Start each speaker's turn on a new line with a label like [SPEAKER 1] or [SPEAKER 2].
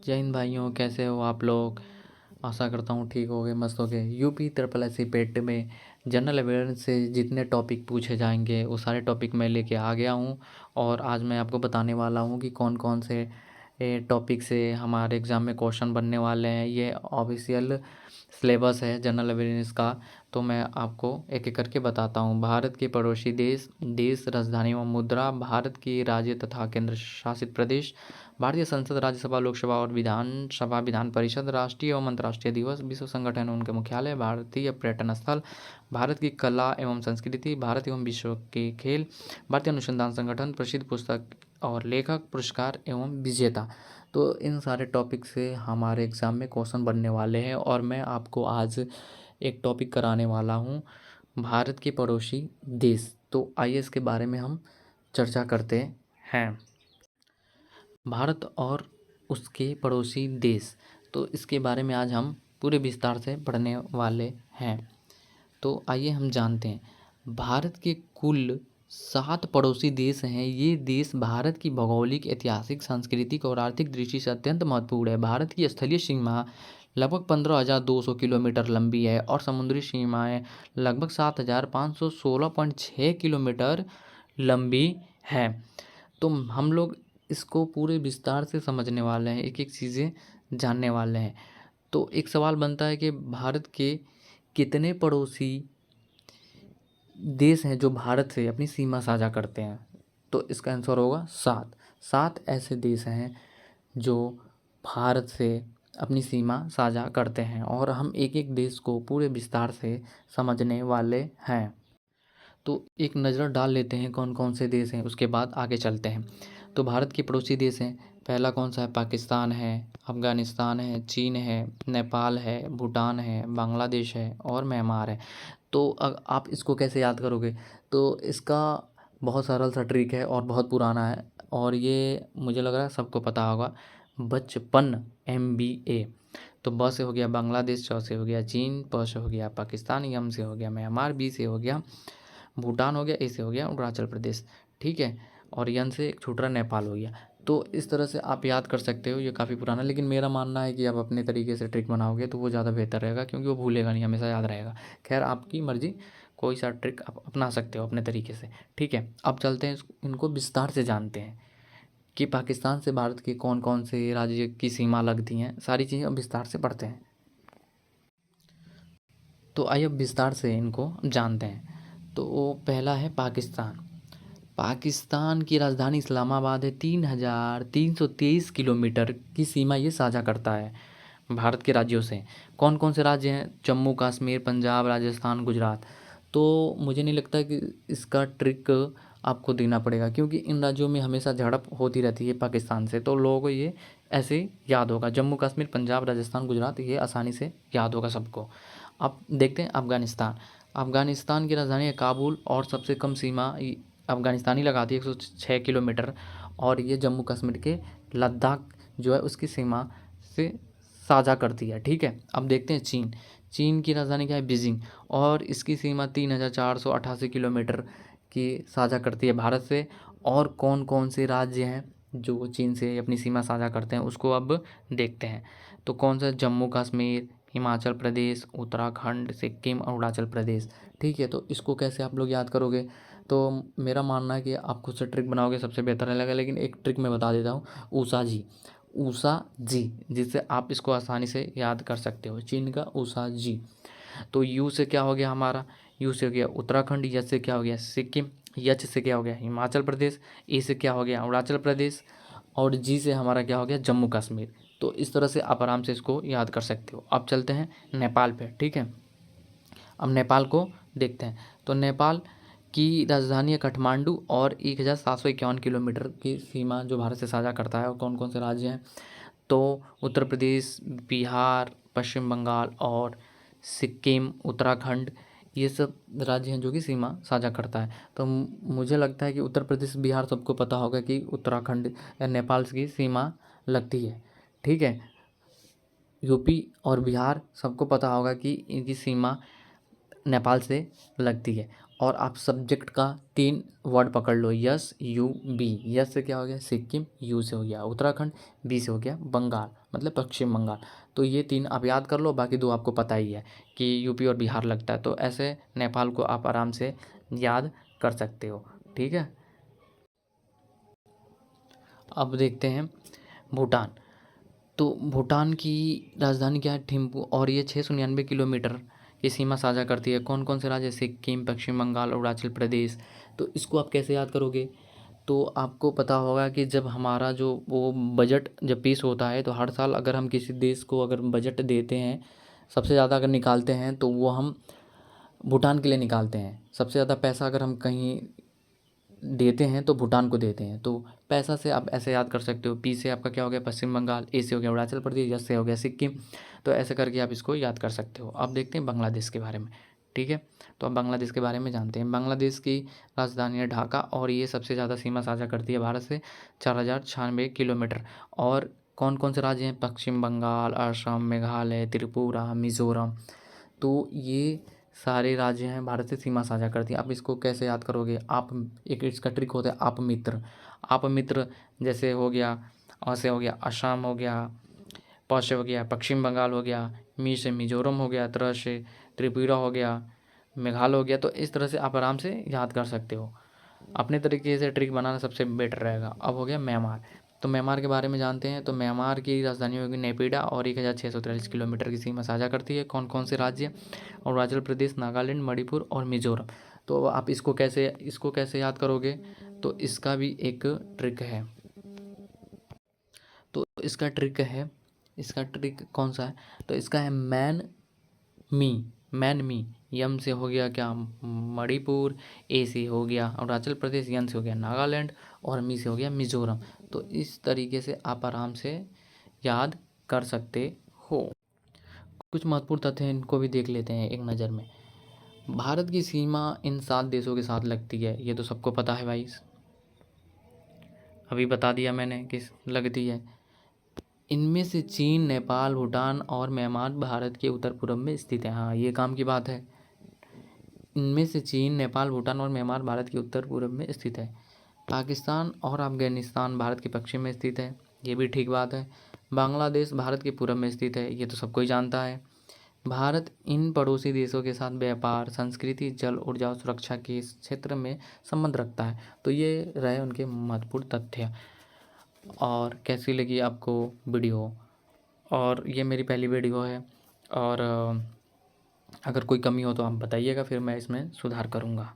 [SPEAKER 1] जय हिंद भाइयों, कैसे हो आप लोग। आशा करता हूँ ठीक हो गए, मस्त हो गए। यूपी ट्रिपल एस सी पेट में जनरल अवेयरनेस से जितने टॉपिक पूछे जाएंगे वो सारे टॉपिक मैं लेके आ गया हूँ। और आज मैं आपको बताने वाला हूँ कि कौन कौन से टॉपिक से हमारे एग्ज़ाम में क्वेश्चन बनने वाले हैं। ये ऑफिशियल सिलेबस है जनरल अवेयरनेस का। तो मैं आपको एक एक करके बताता हूँ। भारत के पड़ोसी देश, देश, राजधानी व मुद्रा, भारत के राज्य तथा केंद्र शासित प्रदेश, भारतीय संसद, राज्यसभा, लोकसभा और विधानसभा, विधान परिषद, राष्ट्रीय एवं अंतर्राष्ट्रीय दिवस, विश्व संगठन उनके मुख्यालय, भारतीय पर्यटन स्थल, भारत की कला एवं संस्कृति, भारत एवं विश्व के खेल, भारतीय अनुसंधान संगठन, प्रसिद्ध पुस्तक और लेखक, पुरस्कार एवं विजेता। तो इन सारे टॉपिक से हमारे एग्ज़ाम में क्वेश्चन बनने वाले हैं। और मैं आपको आज एक टॉपिक कराने वाला हूँ, भारत के पड़ोसी देश। तो आइए इसके बारे में हम चर्चा करते हैं। भारत और उसके पड़ोसी देश, तो इसके बारे में आज हम पूरे विस्तार से पढ़ने वाले हैं। तो आइए हम जानते हैं। भारत के कुल 7 पड़ोसी देश हैं। ये देश भारत की भौगोलिक, ऐतिहासिक, सांस्कृतिक और आर्थिक दृष्टि से अत्यंत महत्वपूर्ण है। भारत की स्थलीय सीमा लगभग 15,200 किलोमीटर लंबी है और समुद्री सीमाएं लगभग 7,516.6 किलोमीटर लंबी है। तो हम लोग इसको पूरे विस्तार से समझने वाले हैं, एक एक चीज़ें जानने वाले हैं। तो एक सवाल बनता है कि भारत के कितने पड़ोसी देश हैं जो भारत से अपनी सीमा साझा करते हैं। तो इसका आंसर होगा 7। 7 ऐसे देश हैं जो भारत से अपनी सीमा साझा करते हैं और हम एक एक देश को पूरे विस्तार से समझने वाले हैं। तो एक नज़र डाल लेते हैं कौन कौन से देश हैं, उसके बाद आगे चलते हैं। तो भारत के पड़ोसी देश हैं। पहला कौन सा है? पाकिस्तान है, अफ़गानिस्तान है, चीन है, नेपाल है, भूटान है, बांग्लादेश है और म्यांमार है। तो आप इसको कैसे याद करोगे? तो इसका बहुत सरल सा ट्रिक है और बहुत पुराना है और ये मुझे लग रहा है सबको पता होगा। बचपन MBA। तो ब से हो गया बांग्लादेश, च से हो गया चीन, प से हो गया पाकिस्तान, यम से हो गया म्यांमार, बी से हो गया भूटान हो गया, ए से हो गया अरुणाचल प्रदेश, ठीक है। और यन से एक छोटा नेपाल हो गया। तो इस तरह से आप याद कर सकते हो। ये काफ़ी पुराना है, लेकिन मेरा मानना है कि आप अपने तरीके से ट्रिक बनाओगे तो वो ज़्यादा बेहतर रहेगा, क्योंकि वो भूलेगा नहीं, हमेशा याद रहेगा। खैर, आपकी मर्ज़ी, कोई सा ट्रिक आप अपना सकते हो अपने तरीके से, ठीक है। अब चलते हैं इनको विस्तार से जानते हैं कि पाकिस्तान से भारत के कौन कौन से राज्य की सीमा लगती हैं। सारी चीज़ें अब विस्तार से पढ़ते हैं। तो आइए अब विस्तार से इनको जानते हैं। तो पहला है पाकिस्तान। पाकिस्तान की राजधानी इस्लामाबाद है। 3,323 किलोमीटर की सीमा ये साझा करता है भारत के राज्यों से। कौन कौन से राज्य हैं? जम्मू कश्मीर, पंजाब, राजस्थान, गुजरात। तो मुझे नहीं लगता कि इसका ट्रिक आपको देना पड़ेगा, क्योंकि इन राज्यों में हमेशा झड़प होती रहती है पाकिस्तान से। तो लोगों को ये ऐसे याद होगा, जम्मू कश्मीर, पंजाब, राजस्थान, गुजरात, ये आसानी से याद होगा सबको। अब देखते हैं अफ़गानिस्तान। अफ़गानिस्तान की राजधानी है काबुल और सबसे कम सीमा अफ़गानिस्तान ही लगाती है, 106 किलोमीटर। और ये जम्मू कश्मीर के लद्दाख जो है उसकी सीमा से साझा करती है, ठीक है। अब देखते हैं चीन। चीन की राजधानी क्या है? बीजिंग। और इसकी सीमा 3,488 किलोमीटर की साझा करती है भारत से। और कौन कौन से राज्य हैं जो चीन से अपनी सीमा साझा करते हैं, उसको अब देखते हैं। तो कौन सा? जम्मू कश्मीर, हिमाचल प्रदेश, उत्तराखंड, सिक्किम, अरुणाचल प्रदेश, ठीक है। तो इसको कैसे आप लोग याद करोगे? तो मेरा मानना है कि आप खुद से ट्रिक बनाओगे सबसे बेहतर रहेगा, लेकिन एक ट्रिक मैं बता देता हूँ। ऊषा जी, ऊषा जी, जिससे आप इसको आसानी से याद कर सकते हो। चीन का ऊषा जी। तो यू से क्या हो गया हमारा? यू से हो गया उत्तराखंड, यच से क्या हो गया? सिक्किम, यच से क्या हो गया? हिमाचल प्रदेश, ए से क्या हो गया? अरुणाचल प्रदेश, और जी से हमारा क्या हो गया? जम्मू कश्मीर। तो इस तरह से आप आराम से इसको याद कर सकते हो। अब चलते हैं नेपाल पे, ठीक है। अब नेपाल को देखते हैं। तो नेपाल की राजधानी है काठमांडू और 1,751 किलोमीटर की सीमा जो भारत से साझा करता है। और कौन कौन से राज्य हैं? तो उत्तर प्रदेश, बिहार, पश्चिम बंगाल और सिक्किम, उत्तराखंड, ये सब राज्य हैं जो कि सीमा साझा करता है। तो मुझे लगता है कि उत्तर प्रदेश, बिहार सबको पता होगा कि उत्तराखंड या नेपाल की सीमा लगती है, ठीक है। यूपी और बिहार सबको पता होगा कि इनकी सीमा नेपाल से लगती है। और आप सब्जेक्ट का 3 वर्ड पकड़ लो, यस यू बी। यस से क्या हो गया सिक्किम, यू से हो गया उत्तराखंड, बी से हो गया बंगाल मतलब पश्चिम बंगाल। तो ये 3 आप याद कर लो, बाकी 2 आपको पता ही है कि यूपी और बिहार लगता है। तो ऐसे नेपाल को आप आराम से याद कर सकते हो। ठीक है, अब देखते हैं भूटान। तो भूटान की राजधानी क्या है, थिम्पू, और ये 699 किलोमीटर की सीमा साझा करती है। कौन कौन से राज्य, सिक्किम, पश्चिम बंगाल, अरुणाचल प्रदेश। तो इसको आप कैसे याद करोगे, तो आपको पता होगा कि जब हमारा जो वो बजट जब पेश होता है, तो हर साल अगर हम किसी देश को अगर बजट देते हैं, सबसे ज़्यादा अगर निकालते हैं तो वो हम भूटान के लिए निकालते हैं। सबसे ज़्यादा पैसा अगर हम कहीं देते हैं तो भूटान को देते हैं। तो पैसा से आप ऐसे याद कर सकते हो, पी से आपका क्या हो गया पश्चिम बंगाल, ए से हो गया अरुणाचल प्रदेश, एस से हो गया सिक्किम। तो ऐसे करके आप इसको याद कर सकते हो। अब देखते हैं बांग्लादेश के बारे में। ठीक है, तो अब बांग्लादेश के बारे में जानते हैं। बांग्लादेश की राजधानी है ढाका, और ये सबसे ज़्यादा सीमा साझा करती है भारत से, 4096 किलोमीटर। और कौन कौन से राज्य हैं, पश्चिम बंगाल, असम, मेघालय, त्रिपुरा, मिज़ोरम। तो ये सारे राज्य हैं भारत से सीमा साझा करती हैं। आप इसको कैसे याद करोगे, आप एक इसका ट्रिक होता है आप मित्र। आप मित्र जैसे हो गया, अ से हो गया असम हो गया, प से हो गया पश्चिम बंगाल हो गया, मी से मिजोरम हो गया, त्र से त्रिपुरा हो गया, मेघालय हो गया। तो इस तरह से आप आराम से याद कर सकते हो। अपने तरीके से ट्रिक बनाना सबसे बेटर रहेगा। अब हो गया म्यांमार। तो म्यांमार के बारे में जानते हैं। तो म्यांमार की राजधानी होगी नेपिडा, और 1643 किलोमीटर की सीमा साझा करती है। कौन कौन से राज्य, अरुणाचल प्रदेश, नागालैंड, मणिपुर और मिजोरम। तो आप इसको कैसे याद करोगे, तो इसका भी एक ट्रिक है। तो इसका ट्रिक कौन सा है, तो इसका है मी मैन मी। यम से हो गया क्या मणिपुर, ए से हो गया अरुणाचल प्रदेश, यन से हो गया नागालैंड, और मी से हो गया मिजोरम। तो इस तरीके से आप आराम से याद कर सकते हो। कुछ महत्वपूर्ण तथ्य हैं, इनको भी देख लेते हैं एक नज़र में। भारत की सीमा इन 7 देशों के साथ लगती है, ये तो सबको पता है भाई, अभी बता दिया मैंने किस लगती है। इनमें से चीन, नेपाल, भूटान और म्यांमार भारत के उत्तर पूर्व में स्थित है। हाँ, ये काम की बात है। इनमें से चीन, नेपाल, भूटान और म्यांमार भारत के उत्तर पूर्व में स्थित है। पाकिस्तान और अफगानिस्तान भारत के पश्चिम में स्थित है, ये भी ठीक बात है। बांग्लादेश भारत के पूर्व में स्थित है, ये तो सबको ही जानता है। भारत इन पड़ोसी देशों के साथ व्यापार, संस्कृति, जल, ऊर्जा और सुरक्षा के इस क्षेत्र में संबंध रखता है। तो ये रहे उनके महत्वपूर्ण तथ्य। और कैसी लगी आपको वीडियो, और ये मेरी पहली वीडियो है, और अगर कोई कमी हो तो आप बताइएगा, फिर मैं इसमें सुधार करूँगा।